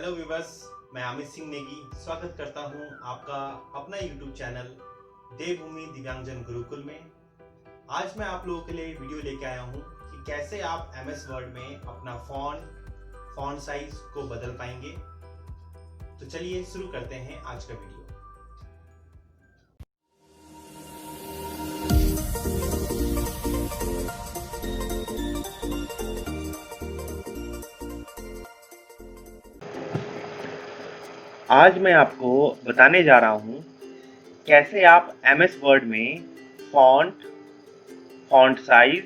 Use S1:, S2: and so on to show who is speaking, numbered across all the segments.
S1: Hello viewers, मैं अमित सिंह नेगी स्वागत करता हूं आपका अपना यूट्यूब चैनल देवभूमि दिव्यांगजन गुरुकुल में। आज मैं आप लोगों के लिए वीडियो लेके आया हूं कि कैसे आप एमएस वर्ड में अपना फॉन्ट साइज को बदल पाएंगे। तो चलिए शुरू करते हैं आज का वीडियो। आज मैं आपको बताने जा रहा हूं कैसे आप एमएस वर्ड में font size,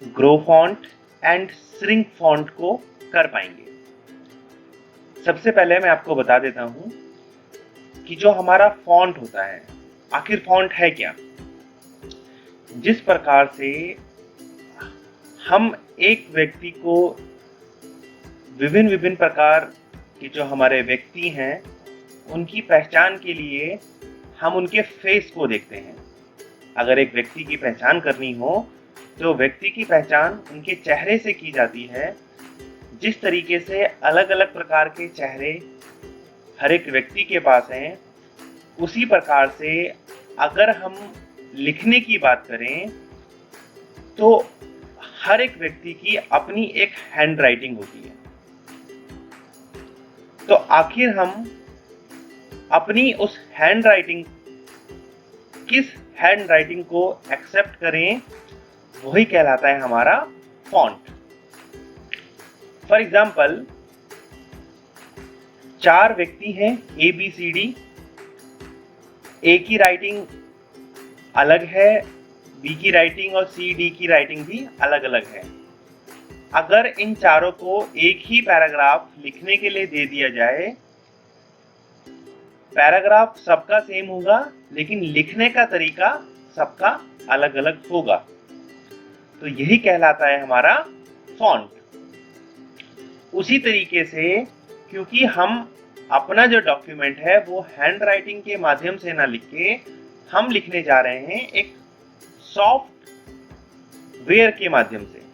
S1: grow font and shrink font को कर पाएंगे। सबसे पहले मैं आपको बता देता हूं कि जो हमारा फॉन्ट होता है, आखिर फॉन्ट है क्या। जिस प्रकार से हम एक व्यक्ति को विभिन्न प्रकार कि जो हमारे व्यक्ति हैं उनकी पहचान के लिए हम उनके फेस को देखते हैं। अगर एक व्यक्ति की पहचान करनी हो तो व्यक्ति की पहचान उनके चेहरे से की जाती है। जिस तरीके से अलग अलग प्रकार के चेहरे हर एक व्यक्ति के पास हैं, उसी प्रकार से अगर हम लिखने की बात करें तो हर एक व्यक्ति की अपनी एक हैंड राइटिंग होती है। तो आखिर हम अपनी उस हैंड राइटिंग, किस हैंड राइटिंग को एक्सेप्ट करें, वही कहलाता है हमारा फॉन्ट। फॉर एग्जाम्पल, 4 व्यक्ति हैं ABCD, A की राइटिंग अलग है, B की राइटिंग और CD की राइटिंग भी अलग अलग है। अगर इन चारों को एक ही पैराग्राफ लिखने के लिए दे दिया जाए, पैराग्राफ सबका सेम होगा लेकिन लिखने का तरीका सबका अलग अलग होगा। तो यही कहलाता है हमारा फॉन्ट। उसी तरीके से क्योंकि हम अपना जो डॉक्यूमेंट है वो हैंड राइटिंग के माध्यम से ना लिख के हम लिखने जा रहे हैं एक सॉफ्टवेयर के माध्यम से।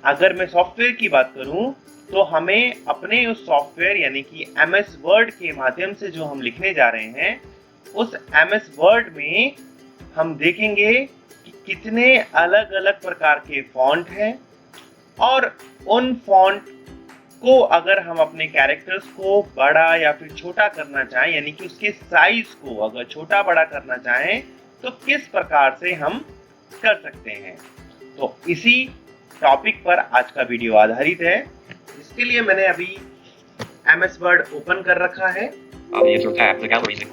S1: अगर मैं सॉफ्टवेयर की बात करूं तो हमें अपने उस सॉफ्टवेयर यानी कि एमएस वर्ड के माध्यम से जो हम लिखने जा रहे हैं, उस एमएस वर्ड में हम देखेंगे कि कितने अलग अलग प्रकार के फॉन्ट हैं और उन फॉन्ट को अगर हम अपने कैरेक्टर्स को बड़ा या फिर छोटा करना चाहें, यानी कि उसके साइज को अगर छोटा बड़ा करना चाहें तो किस प्रकार से हम कर सकते हैं। तो इसी टॉपिक पर आज का वीडियो आधारित है। इसके लिए मैंने अभी एमएस वर्ड ओपन कर रखा है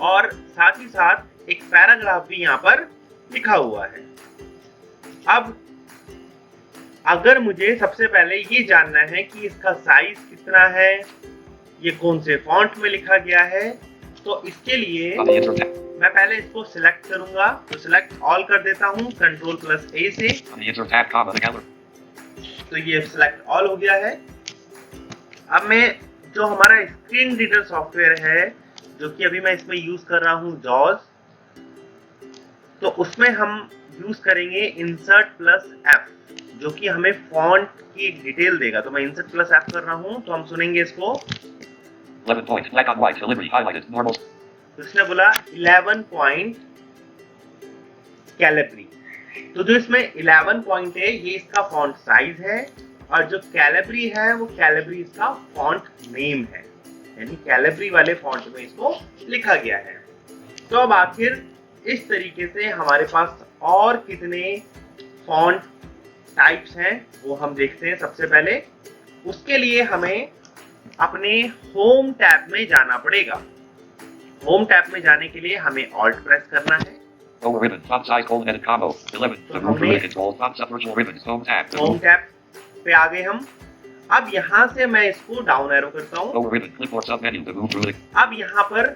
S1: और साथ ही साथ एक पैराग्राफ भी यहाँ पर लिखा हुआ है। अब अगर मुझे सबसे पहले ये जानना है कि इसका साइज कितना है, ये कौन से फॉन्ट में लिखा गया है, तो इसके लिए मैं पहले इसको सिलेक्ट करूंगा। तो सिलेक्ट ऑल कर देता हूँ Ctrl+A से। तो ये सिलेक्ट ऑल हो गया है। अब मैं जो हमारा स्क्रीन रीडर सॉफ्टवेयर है, जो कि अभी मैं इसमें यूज कर रहा हूँ JAWS, तो उसमें हम यूज करेंगे Insert+F, जो कि हमें फॉन्ट की एक डिटेल देगा। तो मैं Insert+F कर रहा हूँ, तो हम सुनेंगे इसको।
S2: 11 point, black on white, delivery highlighted, normal.
S1: तो इसने बोला 11 पॉइंट कैलिब्री। तो जो इसमें 11 पॉइंट है ये इसका फॉन्ट साइज है, और जो कैलिब्री है वो कैलिब्री इसका फॉन्ट नेम है, यानी कैलिब्री वाले फॉन्ट में इसको लिखा गया है। तो अब आखिर इस तरीके से हमारे पास और कितने फॉन्ट टाइप्स हैं वो हम देखते हैं। सबसे पहले उसके लिए हमें अपने होम टैब में जाना पड़ेगा। होम टैब में जाने के लिए हमें ऑल्ट प्रेस करना है।
S2: Over ribbon, font size, colon edit combo, 11, the group related control, font up virtual ribbons, home tab.
S1: Home tab पे आ गए हम। अब यहाँ से मैं इसको डाउन एरो करता हूँ।
S2: Over ribbon, clipboard sub menu, the group ruling.
S1: अब यहाँ पर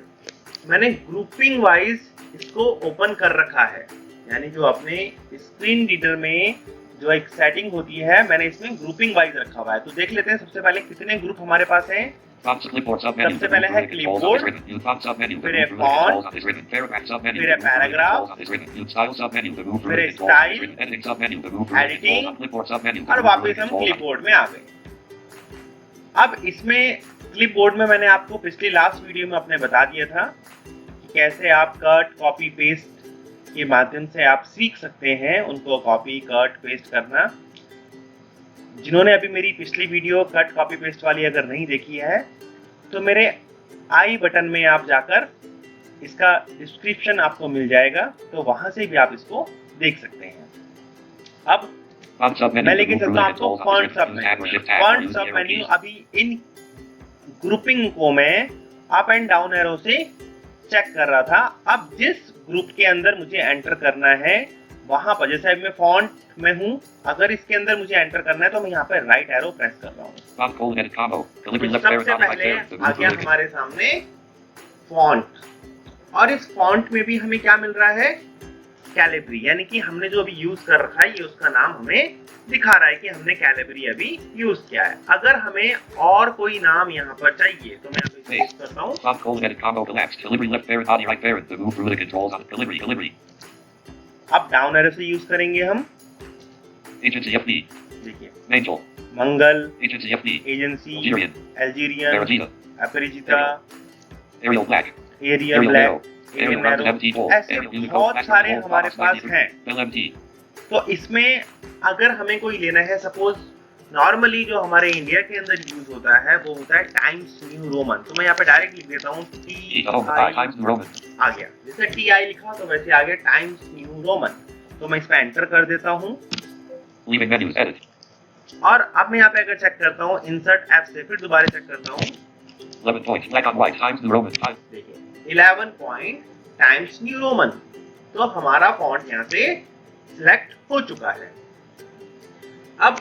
S1: मैंने ग्रुपिंग वाइज इसको ओपन कर रखा है, यानी जो अपने स्क्रीन रीडर में जो एक सेटिंग होती है, मैंने इसमें ग्रुपिंग वाइज रखा हुआ है। तो देख लेते हैं सबसे पहले कितने ग्रुप हमारे पास हैं।
S2: Font clipboard sub menu,
S1: सबसे
S2: the
S1: पहले
S2: group
S1: है
S2: related controls on this ribbon. New font sub menu, the
S1: फिर है
S2: group related
S1: font,
S2: controls on this ribbon. Paragraph sub menu,
S1: फिर
S2: the
S1: है
S2: group related
S1: paragraph,
S2: controls on this ribbon. New style sub menu, the group
S1: फिर है
S2: related controls on this
S1: style,
S2: ribbon. Editing sub menu, the group related
S1: editing,
S2: controls on clipboard sub menu, the
S1: और
S2: group
S1: वापस
S2: related
S1: हम
S2: controls on.
S1: Clipboard में आ गए। अब इसमें clipboard में मैंने आपको पिछली लास्ट वीडियो में अपने बता दिया था कि कैसे आप कट कॉपी पेस्ट के माध्यम से आप सीख सकते हैं उनको कॉपी कट पेस्ट करना। जिन्होंने अभी मेरी पिछली वीडियो कट कॉपी पेस्ट वाली अगर नहीं देखी है तो मेरे आई बटन में आप जाकर इसका डिस्क्रिप्शन आपको मिल जाएगा, तो वहां से भी आप इसको देख सकते हैं। अब मैं लेके चलता हूँ आपको फॉन्ट सब मेन्यू। अभी इन ग्रुपिंग को मैं अप एंड डाउन एरो से चेक कर रहा था। अब जिस ग्रुप के अंदर मुझे एंटर करना है वहां पर, जैसे मैं फॉन्ट में हूँ, अगर इसके अंदर मुझे एंटर करना है तो मैं यहाँ पे राइट एरो प्रेस कर रहा हूँ। सबसे पहले आ गया हमारे सामने फॉन्ट, और इस फॉन्ट में भी हमें क्या मिल रहा है, कैलिब्री, यानी कि हमने जो अभी यूज कर रखा है ये उसका नाम हमें दिखा रहा है कि हमने कैलिब्री अभी यूज किया है। अगर हमें और कोई नाम यहाँ पर चाहिए तो मैं अभी यूज करता हूँ। अब डाउन एरो से यूज करेंगे हम। देखिए मंगल, agency, Algerian, Aparajita, aerial black, ऐसे बहुत सारे हमारे पास हैं। तो इसमें अगर हमें कोई लेना है, सपोज नॉर्मली जो हमारे इंडिया के अंदर यूज होता है वो होता है टाइम्स न्यू रोमन, तो मैं यहाँ पे डायरेक्ट लिख देता हूँ TI, आ गया। जैसे TI लिखा तो वैसे आ गया टाइम्स न्यू रोमन, तो मैं इस पे एंटर कर देता हूँ। और अब मैं यहाँ पे अगर चेक करता हूँ इंसर्ट F से, फिर दोबारा चेक करता हूँ,
S2: 11 points black on white times New Roman.
S1: देखिए 11 पॉइंट टाइम्स न्यू रोमन, तो हमारा फॉन्ट यहाँ से सिलेक्ट हो चुका है। अब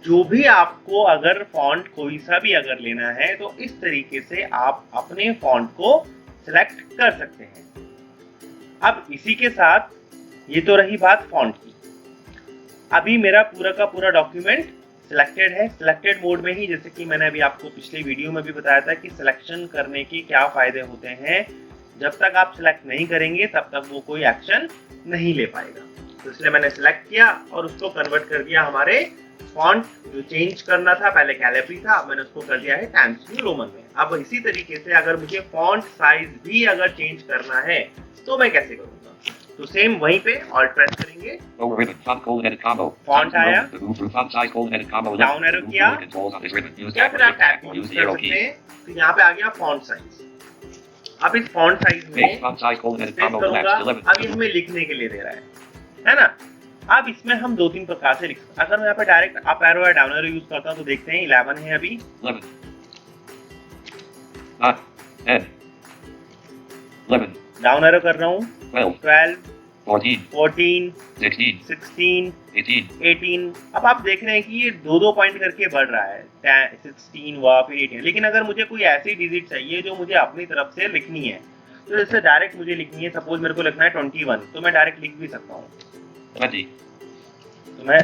S1: जो भी आपको अगर फॉन्ट कोई सा भी अगर लेना है तो इस तरीके से आप अपने फॉन्ट को सिलेक्ट कर सकते हैं। अब इसी के साथ ये तो रही बात फॉन्ट की। अभी मेरा पूरा का पूरा डॉक्यूमेंट सिलेक्टेड है, सिलेक्टेड मोड में ही, जैसे कि मैंने अभी आपको पिछली वीडियो में भी बताया था कि सिलेक्शन करने के क्या फायदे होते हैं। जब तक आप सिलेक्ट नहीं करेंगे तब तक वो कोई एक्शन नहीं ले पाएगा। तो इसलिए मैंने सिलेक्ट किया और उसको कन्वर्ट कर दिया हमारे फॉन्ट जो चेंज करना था, पहले कैलिब्री था, अब मैंने उसको कर दिया है टाइम्स न्यू रोमन में। अब इसी तरीके से अगर मुझे फॉन्ट साइज भी अगर चेंज करना है तो मैं कैसे करूंगा, तो सेम वहीं पे ऑल्ट प्रेस करेंगे, फॉन्ट आया, डाउन एरो किया, या फिर आप टैब यूज कर सकते हैं। तो यहाँ पे आ गया फॉन्ट साइज। अब इस फॉन्ट साइज में करूंगा, अभी हमें लिखने के लिए दे रहा है ना। अब इसमें हम 2-3 प्रकार से लिख सकते हैं। अगर मैं यहाँ पे डायरेक्ट अप एरो या डाउन एरो यूज करता हूँ तो देखते हैं 11 है अभी,
S2: 11
S1: डाउन एरो कर रहा हूँ 12, 14, 16, 18। अब आप देख रहे हैं कि ये 2-2 पॉइंट करके बढ़ रहा है, 16 हुआ फिर 18। लेकिन अगर मुझे कोई ऐसी डिजिट चाहिए जो मुझे अपनी तरफ से लिखनी है, तो जैसे डायरेक्ट मुझे लिखनी है, सपोज मेरे को लिखना है 21, तो मैं डायरेक्ट लिख भी सकता हूँ। तो मैं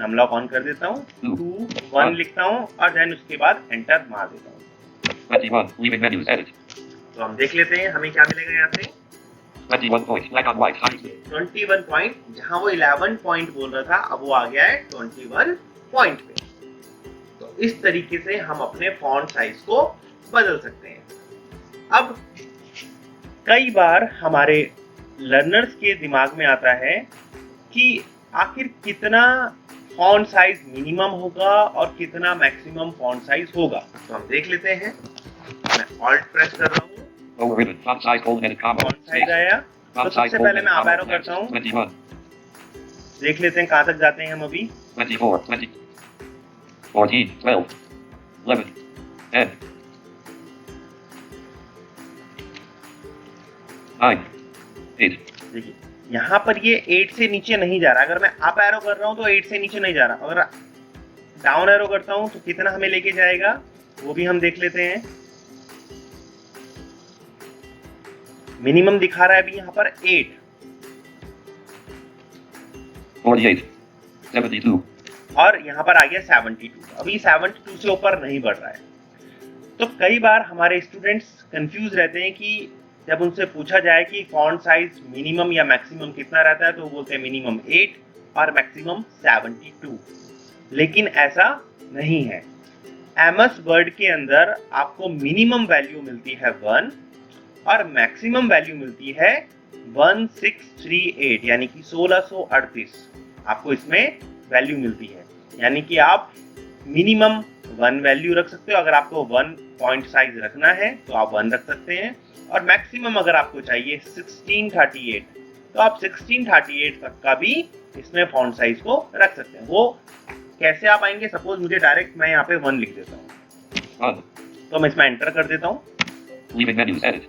S1: अनलॉक ऑन कर देता हूँ, 2, 1 लिखता हूँ और देन उसके बाद एंटर मार देता हूँ। तो हम देख लेते हैं हमें क्या मिलेगा यहाँ से।
S2: 21 points black on white times
S1: 21 point, जहाँ वो 11 पॉइंट बोल रहा था अब वो आ गया है 21 पॉइंट पे। तो इस तरीके से हम अपने फॉन्ट साइज को बदल सकते हैं। अब कई बार हमारे लर्नर्स के दिमाग में आता है कि आखिर कितना फॉन्ट साइज मिनिमम होगा और कितना मैक्सिमम फॉन्ट साइज होगा। तो हम देख लेते हैं, मैं ऑल्ट प्रेस कर रहा हूँ, फॉन्ट साइज आया। तो सबसे पहले मैं अप एरो करता हूँ, देख लेते हैं कहाँ तक जाते हैं हम अभी।
S2: 24, 20, 14, 12, 11, 10, 9, 8।
S1: देखिए यहाँ पर ये 8 से नीचे नहीं जा रहा। अगर मैं अप एरो कर रहा हूँ तो 8 से नीचे नहीं जा रहा। अगर डाउन एरो करता हूँ तो कितना हमें लेके जाएगा वो भी हम देख लेते हैं। मिनिमम दिखा रहा है अभी यहाँ पर 8,
S2: 48, 72,
S1: और यहाँ पर आ गया 72। अभी 72 से ऊपर नहीं बढ़ रहा है। तो कई बार हमारे स्टूडेंट्स कंफ्यूज रहते हैं कि जब उनसे पूछा जाए कि फॉन्ट साइज मिनिमम या मैक्सिमम कितना रहता है तो वो बोलते हैं मिनिमम 8 और मैक्सिमम 72, लेकिन ऐसा नहीं है। एमएस वर्ड के अंदर आपको मिनिमम वैल्यू मिलती है 1 और मैक्सिमम वैल्यू मिलती है 1638 यानी कि 1638 आपको इसमें वैल्यू मिलती है। यानी कि आप मिनिमम 1 वैल्यू रख सकते हो, अगर आपको 1 पॉइंट साइज रखना है तो आप 1 रख सकते हैं, और मैक्सिमम अगर आपको चाहिए 1638 तो आप 1638 तक का भी इसमें फॉन्ट साइज को रख सकते हैं। वो कैसे आप आएंगे, सपोज मुझे डायरेक्ट मैं यहाँ पे 1 लिख देता हूँ, तो मैं इसमें एंटर कर देता हूँ,
S2: Leaving menus, edit.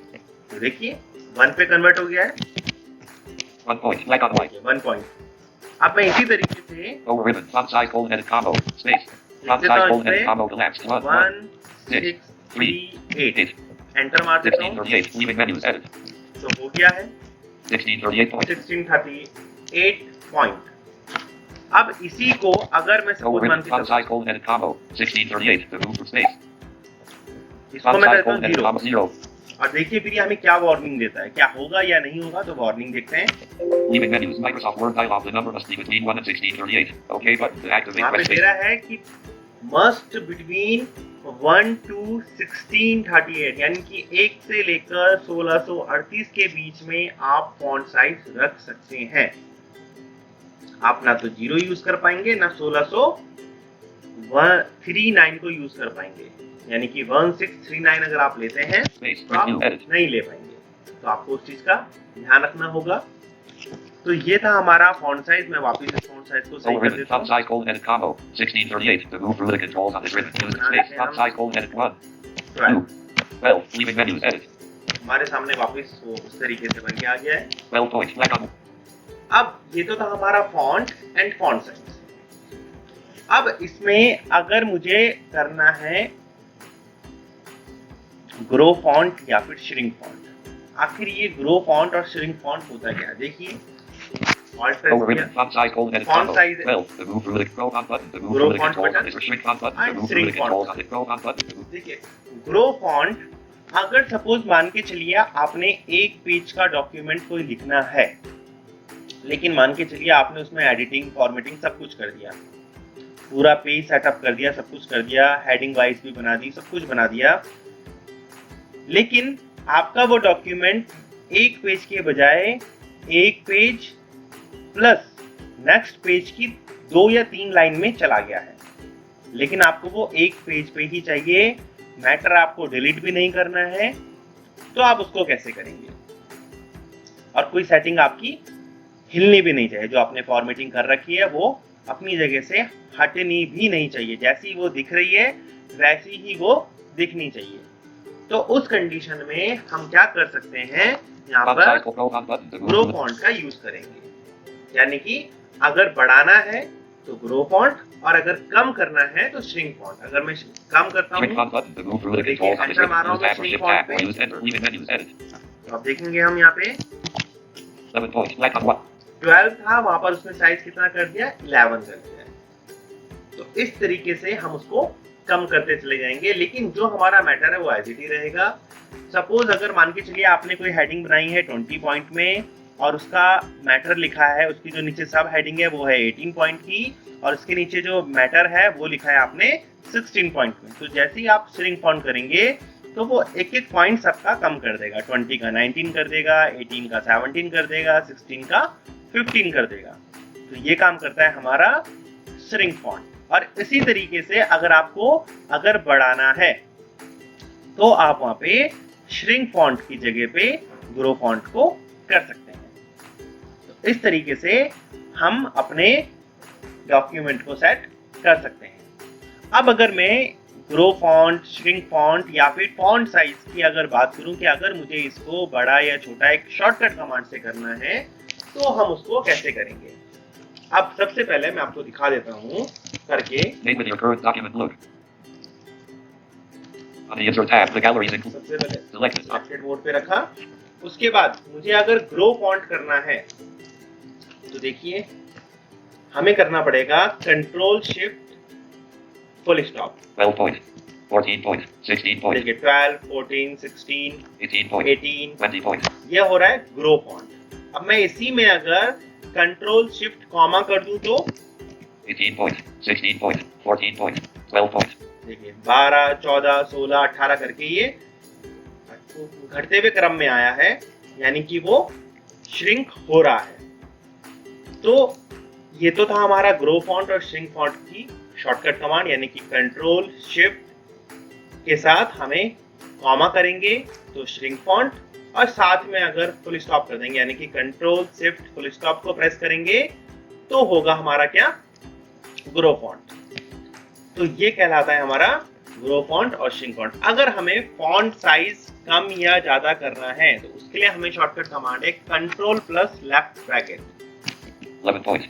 S1: तो देखिए 1 पे कन्वर्ट हो गया है,
S2: 1 point, black on white.
S1: 1 point. अब मैं इसी तरीके से
S2: Over ribbon, font size, colon, edit combo, space. Font
S1: देता
S2: size,
S1: हूँ
S2: colon, edit
S1: इसमें
S2: combo, collapsed. 1,
S1: 1638 एंटर मार देता हूँ,
S2: 1638, leaving menus, edit.
S1: तो हो गया है
S2: 1638 point.
S1: 1638 पॉइंट। अब इसी को अगर मैं
S2: Over
S1: सपोज मान
S2: ribbon,
S1: के
S2: font
S1: चलूं,
S2: size, colon, edit combo, 1638, remove from space.
S1: इसको
S2: Font
S1: मैं
S2: size,
S1: करता हूँ
S2: colon, edit
S1: 0,
S2: combo, 0.
S1: और देखिए फिर ये हमें क्या वार्निंग देता है, क्या होगा या नहीं होगा, तो वार्निंग देखते हैं।
S2: Leaving menus, Microsoft Word dialog, the number must be between 1 and 1638. OK button to activate
S1: वहाँ पे
S2: press
S1: दे
S2: space.
S1: रहा है कि मस्ट बिटवीन 1 to 1638 यानी कि 1 से लेकर 1638 के बीच में आप फॉन्ट साइज रख सकते हैं। आप ना तो 0 यूज कर पाएंगे ना 1639 को यूज कर पाएंगे, यानी कि 1639 अगर आप लेते हैं
S2: Space,
S1: तो
S2: press
S1: आप
S2: new, edit.
S1: नहीं ले पाएंगे, तो आपको उस चीज का ध्यान रखना होगा। तो ये था हमारा फॉन्ट साइज। मैं वापस इस फॉन्ट साइज को सही
S2: Over
S1: कर
S2: ribbon,
S1: देता
S2: font
S1: हूँ।
S2: size, colon, edit combo, 1638, to move through the controls on this ribbon, use the space, font size, colon, edit 1, 2, 12, leaving menus, edit.
S1: हमारे सामने वापस वो उस तरीके से बन के आ गया है।
S2: 12 points, black on.
S1: अब ये तो था हमारा फॉन्ट एंड फॉन्ट साइज। अब इसमें अगर मुझे करना है ग्रो फॉन्ट या फिर श्रिंक फॉन्ट, आखिर ये ग्रो फॉन्ट और श्रिंक फॉन्ट होता क्या है, देखिए Alt press
S2: Over
S1: किया,
S2: ribbon, font size, colon, edit
S1: Font
S2: combo,
S1: size-
S2: 12, to move through the grow font button, to move
S1: Grow
S2: through the
S1: font
S2: controls on
S1: button.
S2: this shrink font button, to
S1: And
S2: move through the
S1: shrink font.
S2: controls on this grow font button, to move.
S1: देखिए grow font अगर suppose मान के चलिए आपने एक page का document कोई लिखना है, लेकिन मान के चलिए आपने उसमें एडिटिंग फॉर्मेटिंग सब कुछ कर दिया, पूरा पेज सेटअप कर दिया, सब कुछ कर दिया, हेडिंग वाइज भी बना दी, सब कुछ बना दिया, लेकिन आपका वो डॉक्यूमेंट एक पेज के बजाय एक पेज प्लस नेक्स्ट पेज की 2 या 3 लाइन में चला गया है, लेकिन आपको वो एक पेज पे ही चाहिए, मैटर आपको डिलीट भी नहीं करना है, तो आप उसको कैसे करेंगे? और कोई सेटिंग आपकी हिलनी भी नहीं चाहिए, जो आपने फॉर्मेटिंग कर रखी है वो अपनी जगह से हटनी भी नहीं चाहिए, जैसी वो दिख रही है वैसी ही वो दिखनी चाहिए। तो उस कंडीशन में हम क्या कर सकते हैं, यहाँ
S2: Font
S1: पर
S2: size, grow font button, to move
S1: grow
S2: through the.
S1: Font का यूज करेंगे, यानी कि अगर बढ़ाना है तो ग्रो फॉन्ट और अगर कम करना है तो श्रिंक फॉन्ट। अगर मैं कम करता
S2: Shrink
S1: हूँ
S2: font button, to move through the
S1: देखिए
S2: controls on this
S1: enter
S2: ribbon,
S1: मार रहा
S2: use
S1: हूँ मैं
S2: tab or
S1: shrink
S2: shift
S1: font
S2: tab,
S1: पे,
S2: use enter, leaving menus, edit.
S1: तो अब देखेंगे हम यहाँ पे
S2: 7 points, black on 1.
S1: 12 था, वहां पर उसने साइज कितना कर दिया, 11 कर दिया है। तो इस तरीके से हम उसको कम करते चले जाएंगे, लेकिन जो हमारा मैटर है वो एज इट ही रहेगा। सपोज अगर मान के चलिए आपने कोई हेडिंग बनाई है 20 पॉइंट में और उसका मैटर लिखा है, उसकी जो नीचे सब हेडिंग है वो है 18 पॉइंट की, और उसके नीचे जो मैटर है वो लिखा है आपने 16 पॉइंट में, तो जैसे ही आप श्रिंक फॉन्ट करेंगे तो वो एक एक पॉइंट सबका कम कर देगा, 20 का 19 कर देगा, 18 का 17 कर देगा, 16 का 15 कर देगा। तो ये काम करता है हमारा श्रिंक फॉन्ट। और इसी तरीके से अगर आपको अगर बढ़ाना है तो आप वहां पे श्रिंक फॉन्ट की जगह पे ग्रो फॉन्ट को कर सकते हैं। तो इस तरीके से हम अपने डॉक्यूमेंट को सेट कर सकते हैं। अब अगर मैं ग्रो फॉन्ट, श्रिंक फॉन्ट या फिर फॉन्ट साइज की अगर बात करूं कि अगर मुझे इसको बड़ा या छोटा एक शॉर्टकट कमांड से करना है तो हम उसको कैसे करेंगे। अब सबसे पहले मैं आपको दिखा देता हूं करके।
S2: Name with your current document look. On the insert tab, the gallery is included.
S1: सबसे पहले
S2: Selected.
S1: सेलेक्टेड मोड पे रखा। उसके बाद मुझे अगर ग्रो फॉन्ट करना है तो देखिए हमें करना पड़ेगा control shift full stop.
S2: 12 points, 14 points, 16 points,
S1: देखिए 12, 14, 16,
S2: 18 points,
S1: 18
S2: 20 points.
S1: ये हो रहा है ग्रो फॉन्ट। अब मैं इसी में अगर कंट्रोल शिफ्ट कॉमा कर दूं तो
S2: 18 points, 16 points, 14 points, 12 points.
S1: देखिए 12, 14, 16, 18 करके ये घटते हुए क्रम में आया है, यानी कि वो श्रिंक हो रहा है। तो ये तो था हमारा ग्रो फॉन्ट और श्रिंक फॉन्ट की शॉर्टकट कमांड, यानी कि कंट्रोल शिफ्ट के साथ हमें कॉमा करेंगे तो श्रिंक फॉन्ट, और साथ में अगर फुल स्टॉप कर देंगे यानी कि कंट्रोल शिफ्ट फुल स्टॉप को प्रेस करेंगे तो होगा हमारा क्या, ग्रो फॉन्ट। तो ये कहलाता है हमारा ग्रो फॉन्ट और श्रिंक फॉन्ट। अगर हमें फॉन्ट साइज कम या ज्यादा करना है तो उसके लिए हमें शॉर्टकट कमांड है control plus left bracket
S2: 11 points.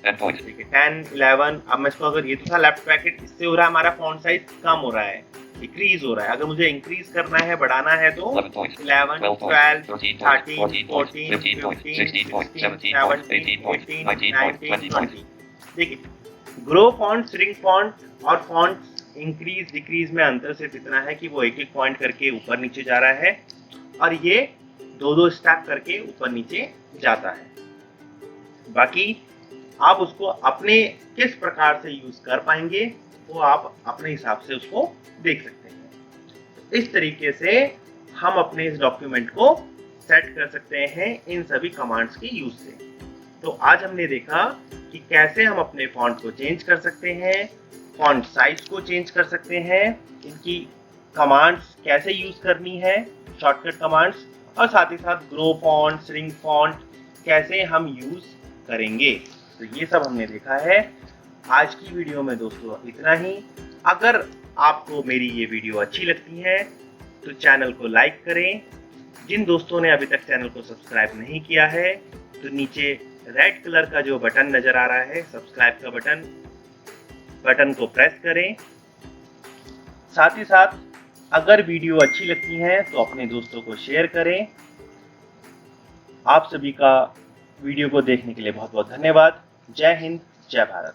S2: 10 points.
S1: ठीक है 10, 11। अब मैं इसको, अगर ये तो था लेफ्ट ब्रैकेट, इससे हो रहा है हमारा फॉन्ट साइज कम हो रहा है, डिक्रीज हो रहा है। अगर मुझे इंक्रीज करना है, बढ़ाना है तो 11, 12, 13, 14, 15, 16, 17, 18, 19, 20। देखिए ग्रो फॉन्ट, श्रिंक फॉन्ट और फॉन्ट इंक्रीज डिक्रीज में अंतर सिर्फ इतना है कि वो एक एक पॉइंट करके ऊपर नीचे जा रहा है और ये दो स्टेप करके ऊपर नीचे जाता है। बाकी आप उसको अपने किस प्रकार से यूज कर पाएंगे वो आप अपने हिसाब से उसको देख सकते हैं। इस तरीके से हम अपने इस डॉक्यूमेंट को सेट कर सकते हैं इन सभी कमांड्स के यूज से। तो आज हमने देखा कि कैसे हम अपने फॉन्ट को चेंज कर सकते हैं, फॉन्ट साइज को चेंज कर सकते हैं, इनकी कमांड्स कैसे यूज करनी है, शॉर्टकट कमांड्स, और साथ ही साथ ग्रो फॉन्ट, श्रिंक फॉन्ट कैसे हम यूज करेंगे। तो ये सब हमने देखा है आज की वीडियो में दोस्तों, इतना ही। अगर आपको मेरी ये वीडियो अच्छी लगती है तो चैनल को लाइक करें। जिन दोस्तों ने अभी तक चैनल को सब्सक्राइब नहीं किया है तो नीचे रेड कलर का जो बटन नजर आ रहा है, सब्सक्राइब का बटन को प्रेस करें। साथ ही साथ अगर वीडियो अच्छी लगती है तो अपने दोस्तों को शेयर करें। आप सभी का वीडियो को देखने के लिए बहुत बहुत धन्यवाद। जय हिंद, जय भारत।